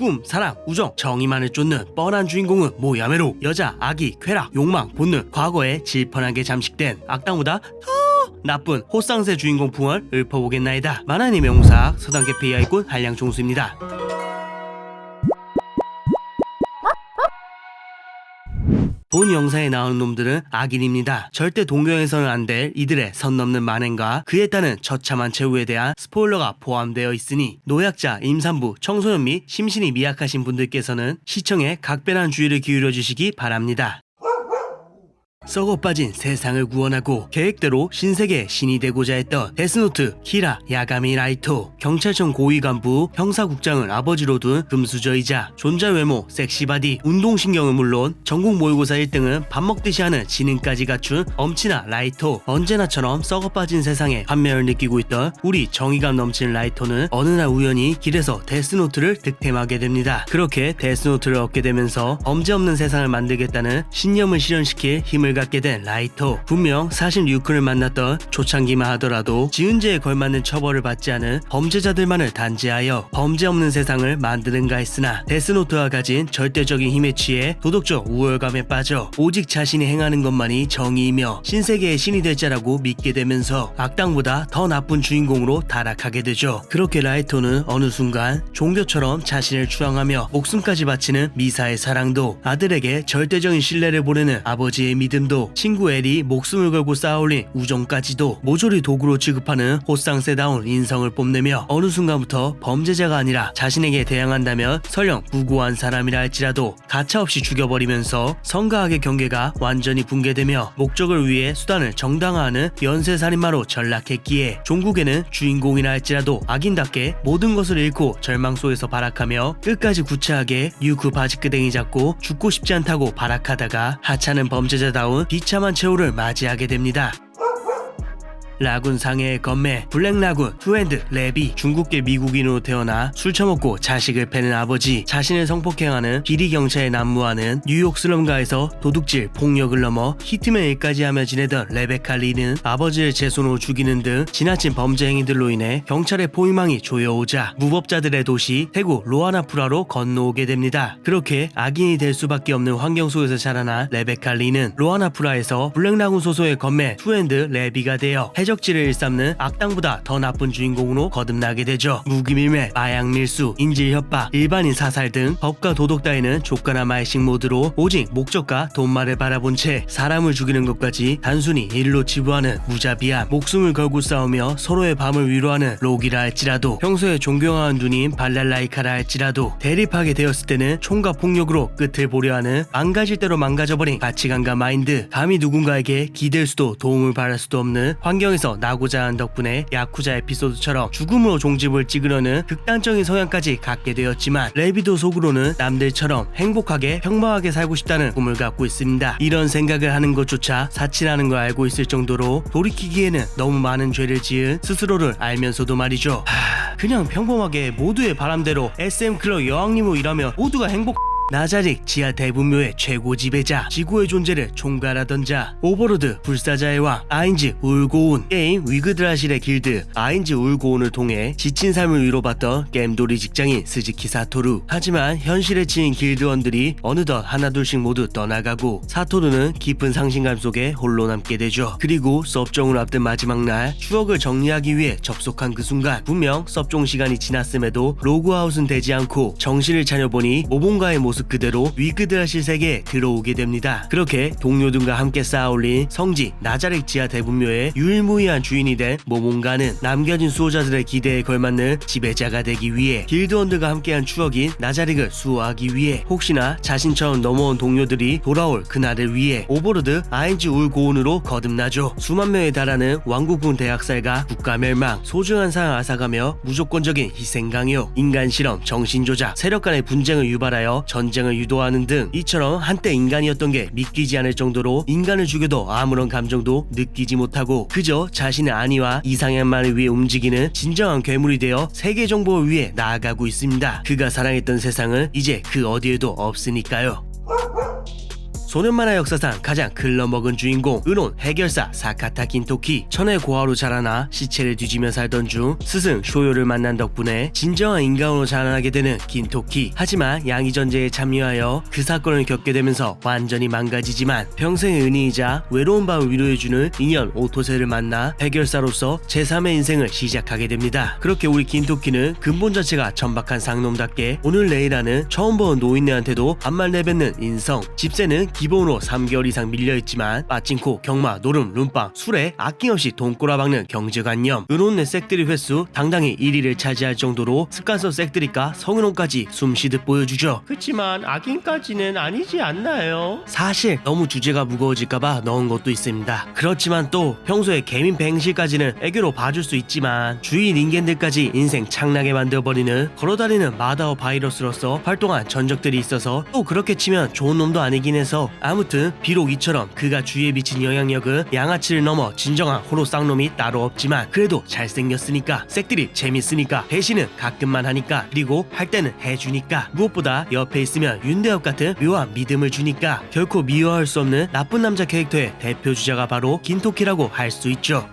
꿈, 사랑, 우정, 정의만을 쫓는 뻔한 주인공은 모야메로. 여자, 아기, 쾌락, 욕망, 본능, 과거에 질펀하게 잠식된 악당보다 더 나쁜 호쌍새 주인공 풍을 읊어보겠나이다. 만화의 명사 서당계 PI꾼 한량종수입니다. 본 영상에 나오는 놈들은 악인입니다. 절대 동경에서는 안 될 이들의 선 넘는 만행과 그에 따른 처참한 최후에 대한 스포일러가 포함되어 있으니 노약자, 임산부, 청소년 및 심신이 미약하신 분들께서는 시청에 각별한 주의를 기울여 주시기 바랍니다. 썩어 빠진 세상을 구원하고 계획대로 신세계의 신이 되고자 했던 데스노트 키라 야가미 라이토. 경찰청 고위 간부 형사국장을 아버지로 둔 금수저이자 존재 외모 섹시바디, 운동신경은 물론 전국 모의고사 1등은 밥 먹듯이 하는 지능까지 갖춘 엄친아 라이토. 언제나처럼 썩어 빠진 세상에 환멸을 느끼고 있던 우리 정의감 넘치는 라이토는 어느 날 우연히 길에서 데스노트를 득템하게 됩니다. 그렇게 데스노트를 얻게 되면서 범죄 없는 세상을 만들겠다는 신념을 실현시킬 힘을 갖게 된 라이토. 분명 사실 류큰을 만났던 초창기만 하더라도 지은 죄에 걸맞는 처벌을 받지 않은 범죄자들만을 단죄하여 범죄 없는 세상을 만드는가 했으나 데스노트가 가진 절대적인 힘에 취해 도덕적 우월감에 빠져 오직 자신이 행하는 것만이 정의이며 신세계의 신이 될 자라고 믿게 되면서 악당보다 더 나쁜 주인공으로 타락하게 되죠. 그렇게 라이토는 어느 순간 종교처럼 자신을 추앙하며 목숨까지 바치는 미사의 사랑도, 아들에게 절대적인 신뢰를 보내는 아버지의 믿음도, 친구 엘이 목숨을 걸고 쌓아올린 우정까지도 모조리 도구로 취급하는 호쌍새다운 인성을 뽐내며 어느 순간부터 범죄자가 아니라 자신에게 대항한다면 설령 무고한 사람이라 할지라도 가차없이 죽여버리면서 성가학의 경계가 완전히 붕괴되며 목적을 위해 수단을 정당화하는 연쇄살인마로 전락했기에 종국에는 주인공이라 할지라도 악인답게 모든 것을 잃고 절망 속에서 발악하며 끝까지 구차하게 류크 바지끄댕이 잡고 죽고 싶지 않다고 발악하다가 하찮은 범죄자다운 비참한 최후를 맞이하게 됩니다. 라군 상해의 건매 블랙라군 투핸드 레비. 중국계 미국인으로 태어나 술 처먹고 자식을 패는 아버지, 자신을 성폭행하는 비리 경찰에 난무하는 뉴욕 슬럼가에서 도둑질, 폭력을 넘어 히트맨 일까지 하며 지내던 레베카 리는 아버지를 제 손으로 죽이는 등 지나친 범죄 행위들로 인해 경찰의 포위망이 조여오자 무법자들의 도시 태국 로아나프라로 건너오게 됩니다. 그렇게 악인이 될 수밖에 없는 환경 속에서 자라난 레베카 리는 로아나프라에서 블랙라군 소속의 건매 투핸드 레비가 되어 해적지를 일삼는 악당보다 더 나쁜 주인공으로 거듭나게 되죠. 무기밀매, 마약밀수, 인질협박, 일반인 사살 등 법과 도덕 따위는 족가나 말식 모드로 오직 목적과 돈말을 바라본 채 사람을 죽이는 것까지 단순히 일로 치부하는 무자비함, 목숨을 걸고 싸우며 서로의 밤을 위로하는 록이라 할지라도 평소에 존경하는 누님 발랄라이카라 할지라도 대립하게 되었을 때는 총과 폭력으로 끝을 보려 하는 망가질 대로 망가져버린 가치관과 마인드, 감히 누군가에게 기댈 수도 도움을 바랄 수도 없는 환경에서 나고자 하는 덕분에 야쿠자 에피소드처럼 죽음으로 종집을 찍으려는 극단적인 성향까지 갖게 되었지만 레비도 속으로는 남들처럼 행복하게 평범하게 살고 싶다는 꿈을 갖고 있습니다. 이런 생각을 하는 것조차 사치라는 걸 알고 있을 정도로 돌이키기에는 너무 많은 죄를 지은 스스로를 알면서도 말이죠. 그냥 평범하게 모두의 바람대로 SM 클럽 여왕님으로 일하며 모두가 나자릭 지하 대분묘의 최고 지배자, 지구의 존재를 총괄하던 자, 오버로드 불사자의 왕 아인즈 울고온, 게임 위그드라실의 길드 아인즈 울고온을 통해 지친 삶을 위로받던 게임돌이 직장인 스즈키 사토루. 하지만 현실에 치인 길드원들이 어느덧 하나둘씩 모두 떠나가고 사토루는 깊은 상실감 속에 홀로 남게 되죠. 그리고 섭종을 앞둔 마지막 날 추억을 정리하기 위해 접속한 그 순간 분명 섭종 시간이 지났음에도 로그아웃은 되지 않고 정신을 차려보니 모본가의 모습 그대로 위그드라실 세계에 들어오게 됩니다. 그렇게 동료들과 함께 쌓아올린 성지 나자렉 지하 대분묘의 유일무이한 주인이 된 모몬가는 남겨진 수호자들의 기대에 걸맞는 지배자가 되기 위해 길드원들과 함께한 추억인 나자렉을 수호하기 위해 혹시나 자신처럼 넘어온 동료들이 돌아올 그날을 위해 오버로드 아인즈 울고온으로 거듭나죠. 수만 명에 달하는 왕국군 대학살과 국가멸망, 소중한 사람 앗아가며 무조건적인 희생 강요, 인간 실험, 정신조작, 세력 간의 분쟁을 유발하여 전쟁을 유도하는 등 이처럼 한때 인간이었던 게 믿기지 않을 정도로 인간을 죽여도 아무런 감정도 느끼지 못하고 그저 자신의 안위와 이상향만을 위해 움직이는 진정한 괴물이 되어 세계 정복을 위해 나아가고 있습니다. 그가 사랑했던 세상은 이제 그 어디에도 없으니까요. 소년 만화 역사상 가장 글러먹은 주인공 은혼 해결사 사카타 긴토키. 천의 고아로 자라나 시체를 뒤지며 살던 중 스승 쇼요를 만난 덕분에 진정한 인간으로 자라나게 되는 긴토키. 하지만 양이 전쟁에 참여하여 그 사건을 겪게 되면서 완전히 망가지지만 평생의 은인이자 외로운 밤을 위로해주는 인연 오토세를 만나 해결사로서 제3의 인생을 시작하게 됩니다. 그렇게 우리 긴토키는 근본 자체가 천박한 상놈답게 오늘 내일하는 처음 본 노인네한테도 반말 내뱉는 인성. 집세는 기본으로 3개월 이상 밀려있지만 빠찡코, 경마, 노름, 룸빵, 술에 아낌없이 돈 꼬라박는 경제관념. 은혼네 색들이 횟수 당당히 1위를 차지할 정도로 습관성 색들이까 성은혼까지 숨쉬듯 보여주죠. 그치만 악인까지는 아니지 않나요? 사실 너무 주제가 무거워질까봐 넣은 것도 있습니다. 그렇지만 또 평소에 개민 뱅실까지는 애교로 봐줄 수 있지만 주위 닌겐들까지 인생 창나게 만들어버리는 걸어다니는 마다오 바이러스로서 활동한 전적들이 있어서 또 그렇게 치면 좋은 놈도 아니긴 해서 아무튼 비록 이처럼 그가 주위에 미친 영향력은 양아치를 넘어 진정한 호로 쌍놈이 따로 없지만 그래도 잘생겼으니까 색들이 재밌으니까 배신은 가끔만 하니까 그리고 할 때는 해주니까 무엇보다 옆에 있으면 윤대엽 같은 묘한 믿음을 주니까 결코 미워할 수 없는 나쁜 남자 캐릭터의 대표 주자가 바로 긴토키라고 할 수 있죠.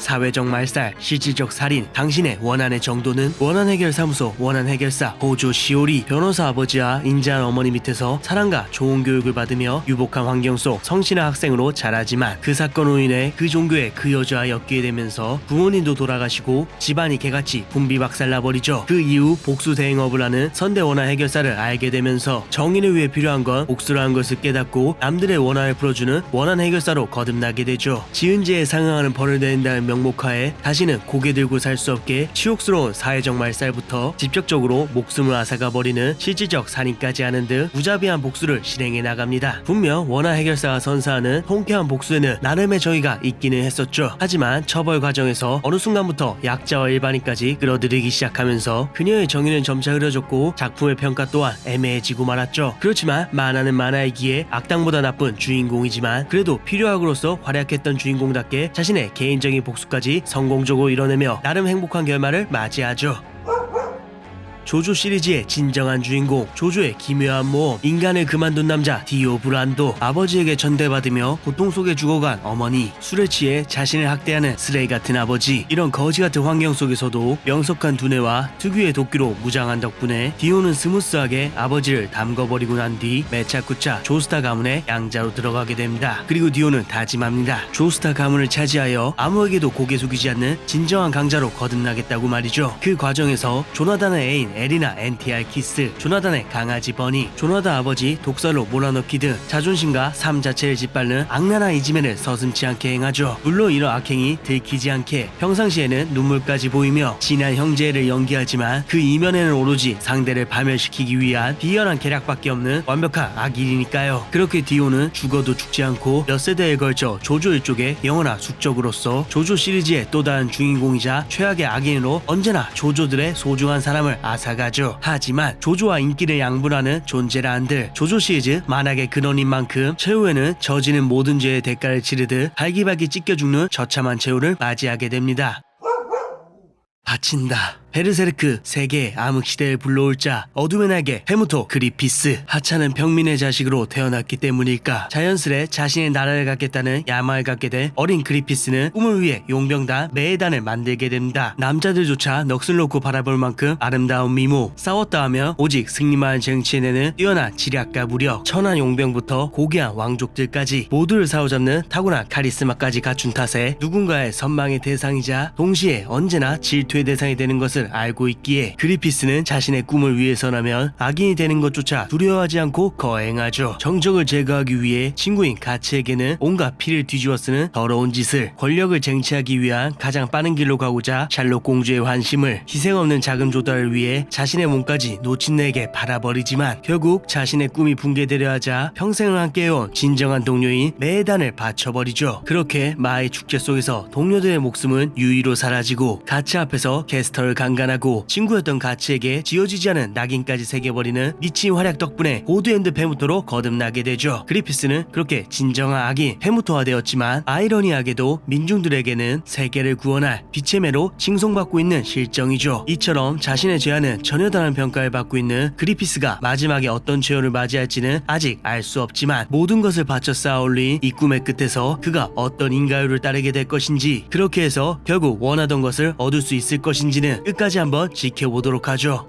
사회적 말살, 실질적 살인, 당신의 원한의 정도는? 원한해결사무소 원한해결사 호조 시오리. 변호사 아버지와 인자한 어머니 밑에서 사랑과 좋은 교육을 받으며 유복한 환경 속 성실한 학생으로 자라지만 그 사건으로 인해 그 종교에 그 여자와 엮이게 되면서 부모님도 돌아가시고 집안이 개같이 분비박살나버리죠. 그 이후 복수 대행업을 하는 선대 원한해결사를 알게 되면서 정의를 위해 필요한 건 복수라는 것을 깨닫고 남들의 원한을 풀어주는 원한해결사로 거듭나게 되죠. 지은 죄에 상응하는 벌을 내린다는 명목하에 다시는 고개 들고 살 수 없게 치욕스러운 사회적 말살부터 직접적으로 목숨을 앗아가버리는 실질적 살인까지 하는 등 무자비한 복수를 실행해 나갑니다. 분명 원한 해결사가 선사하는 통쾌한 복수에는 나름의 정의가 있기는 했었죠. 하지만 처벌 과정에서 어느 순간부터 약자와 일반인까지 끌어들이기 시작하면서 그녀의 정의는 점차 흐려졌고 작품의 평가 또한 애매해지고 말았죠. 그렇지만 만화는 만화이기에 악당보다 나쁜 주인공이지만 그래도 필요악으로서 활약했던 주인공답게 자신의 개인적인 복수까지 성공적으로 이뤄내며 나름 행복한 결말을 맞이하죠. 조조 시리즈의 진정한 주인공 조조의 기묘한 모험. 인간을 그만둔 남자 디오 브란도. 아버지에게 전대받으며 고통 속에 죽어간 어머니. 술에 취해 자신을 학대하는 쓰레기 같은 아버지. 이런 거지 같은 환경 속에서도 명석한 두뇌와 특유의 도끼로 무장한 덕분에 디오는 스무스하게 아버지를 담궈버리고 난 뒤 매차쿠차 조스타 가문의 양자로 들어가게 됩니다. 그리고 디오는 다짐합니다. 조스타 가문을 차지하여 아무에게도 고개 숙이지 않는 진정한 강자로 거듭나겠다고 말이죠. 그 과정에서 조나단의 애인 에리나 NTR 키스, 조나단의 강아지 버니, 조나단 아버지 독살로 몰아넣기 등 자존심과 삶 자체를 짓밟는 악랄한 이지맨을 서슴지 않게 행하죠. 물론 이런 악행이 들키지 않게 평상시에는 눈물까지 보이며 진한 형제를 연기하지만 그 이면에는 오로지 상대를 파멸시키기 위한 비열한 계략밖에 없는 완벽한 악일이니까요. 그렇게 디오는 죽어도 죽지 않고 몇 세대에 걸쳐 조조 일족의 영원한 숙적으로서 조조 시리즈의 또 다른 주인공이자 최악의 악인으로 언제나 조조들의 소중한 사람을 앗아가죠. 하지만 조조와 인기를 양분하는 존재라 한들 조조 시리즈 만악의 근원인 만큼 최후에는 저지른 모든 죄의 대가를 치르듯 발기발기 찢겨 죽는 처참한 최후를 맞이하게 됩니다. 바친다. 베르세르크 세계의 암흑시대를 불러올 자 어둠의 날개 헤무토 그리피스. 하찮은 평민의 자식으로 태어났기 때문일까 자연스레 자신의 나라를 갖겠다는 야망을 갖게 된 어린 그리피스는 꿈을 위해 용병단 메에단을 만들게 됩니다. 남자들조차 넋을 놓고 바라볼 만큼 아름다운 미모. 싸웠다 하면 오직 승리만을 쟁취해내는 뛰어난 지략과 무력. 천한 용병부터 고귀한 왕족들까지 모두를 사로잡는 타고난 카리스마까지 갖춘 탓에 누군가의 선망의 대상이자 동시에 언제나 질투의 대상이 되는 것을 알고 있기에 그리피스는 자신의 꿈을 위해서라면 악인이 되는 것조차 두려워하지 않고 거행하죠. 정적을 제거하기 위해 친구인 가치에게는 온갖 피를 뒤집어 쓰는 더러운 짓을, 권력을 쟁취하기 위한 가장 빠른 길로 가고자 샬롯 공주의 환심을, 희생 없는 자금 조달을 위해 자신의 몸까지 노친네에게 팔아버리지만 결국 자신의 꿈이 붕괴되려 하자 평생을 함께해온 진정한 동료인 메에단을 바쳐버리죠. 그렇게 마의 축제 속에서 동료들의 목숨은 유의로 사라지고 가치 앞에서 게스터를 간 강간하고 친구였던 가치에게 지어지지 않은 낙인까지 새겨버리는 미친 활약 덕분에 고드핸드 페무토로 거듭나게 되죠. 그리피스는 그렇게 진정한 악인 페무토화 되었지만 아이러니하게도 민중들에게는 세계를 구원할 빛의 매로 칭송받고 있는 실정이죠. 이처럼 자신의 죄와는 전혀 다른 평가를 받고 있는 그리피스가 마지막에 어떤 최후를 맞이할지는 아직 알 수 없지만 모든 것을 바쳐 쌓아올린 이 꿈의 끝에서 그가 어떤 인가요를 따르게 될 것인지, 그렇게 해서 결국 원하던 것을 얻을 수 있을 것인지는 끝까지 한번 지켜보도록 하죠.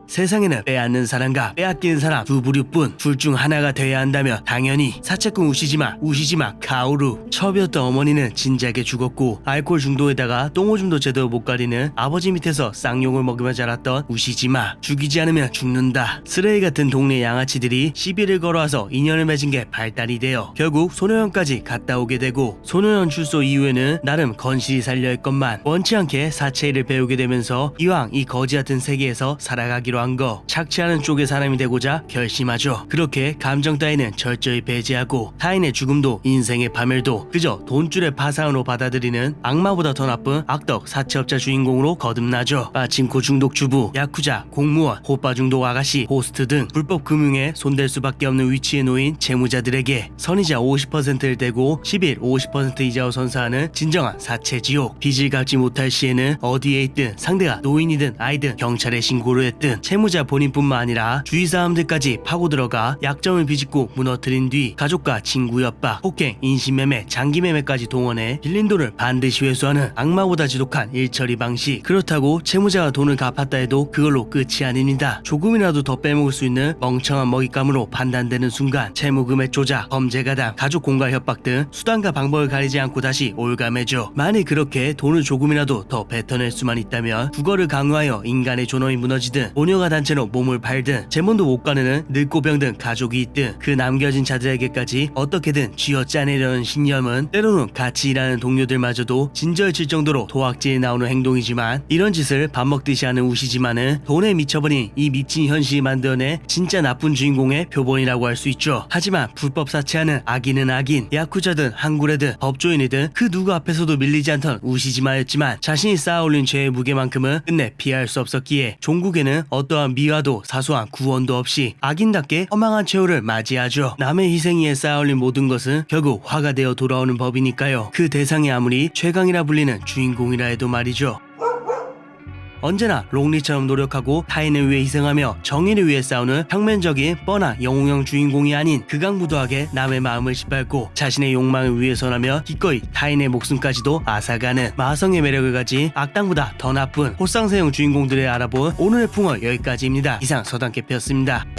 세상에는 빼앗는 사람과 빼앗기는 사람 두 부류뿐. 둘 중 하나가 돼야 한다면 당연히 사채꾼 우시지마 카오루. 첩이었던 어머니는 진작에 죽었고 알코올 중독에다가 똥오줌도 제대로 못 가리는 아버지 밑에서 쌍욕을 먹으며 자랐던 우시지마. 죽이지 않으면 죽는다. 쓰레기 같은 동네 양아치들이 시비를 걸어와서 인연을 맺은 게 발단이 되어 결국 소녀원까지 갔다 오게 되고, 소녀원 출소 이후에는 나름 건실히 살려 했건만 원치 않게 사채일을 배우게 되면서 이왕 이 거지 같은 세계에서 살아가기로 한 거, 착취하는 쪽의 사람이 되고자 결심하죠. 그렇게 감정 따위는 철저히 배제하고 타인의 죽음도 인생의 파멸도 그저 돈줄의 파상으로 받아들이는 악마보다 더 나쁜 악덕 사채업자 주인공으로 거듭나죠. 빠친코 중독 주부, 야쿠자, 공무원, 호빠 중독 아가씨, 호스트 등 불법 금융에 손댈 수밖에 없는 위치에 놓인 채무자들에게 선이자 50%를 대고 10일 50% 이자を선사하는 진정한 사채 지옥. 빚을 갚지 못할 시에는 어디에 있든 상대가 노인이든 아이든 경찰에 신고를 했든 채무자 본인뿐만 아니라 주위 사람들까지 파고 들어가 약점을 비집고 무너뜨린 뒤 가족과 친구 협박, 폭행, 인신매매, 장기매매까지 동원해 빌린 돈을 반드시 회수하는 악마보다 지독한 일처리 방식. 그렇다고 채무자가 돈을 갚았다 해도 그걸로 끝이 아닙니다. 조금이라도 더 빼먹을 수 있는 멍청한 먹잇감으로 판단되는 순간 채무금액 조작, 범죄 가담, 가족 공갈 협박 등 수단과 방법을 가리지 않고 다시 올가매죠. 만일 그렇게 돈을 조금이라도 더 뱉어낼 수만 있다면 국어를 강요하여 인간의 존엄이 무너지든 모녀가 단체로 몸을 팔든 제문도 못 가느는 늙고 병든 가족이 있든 그 남겨진 자들에게까지 어떻게든 쥐어짜내려는 신념은 때로는 같이 일하는 동료들마저도 진저해질 정도로 도학질이 나오는 행동이지만, 이런 짓을 밥 먹듯이 하는 우시지만은 돈에 미쳐버린 이 미친 현실이 만들어낸 진짜 나쁜 주인공의 표본이라고 할 수 있죠. 하지만 불법 사채하는 악인은 악인, 야쿠자든 한구레든 법조인이든 그 누구 앞에서도 밀리지 않던 우시지마였지만 자신이 쌓아올린 죄의 무게만큼은 끝내 피할 수 없었기에 종국에는 어떠한 미화도 사소한 구원도 없이 악인답게 허망한 최후를 맞이하죠. 남의 희생 위에 쌓아올린 모든 것은 결국 화가 되어 돌아오는 법이니까요. 그 대상이 아무리 최강이라 불리는 주인공이라 해도 말이죠. 언제나 롱리처럼 노력하고 타인을 위해 희생하며 정의를 위해 싸우는 평면적인 뻔한 영웅형 주인공이 아닌 극악무도하게 남의 마음을 짓밟고 자신의 욕망을 위해서라며 기꺼이 타인의 목숨까지도 앗아가는 마성의 매력을 가진 악당보다 더 나쁜 호쌍세형 주인공들을 알아본 오늘의 풍월 여기까지입니다. 이상 서당캐피였습니다.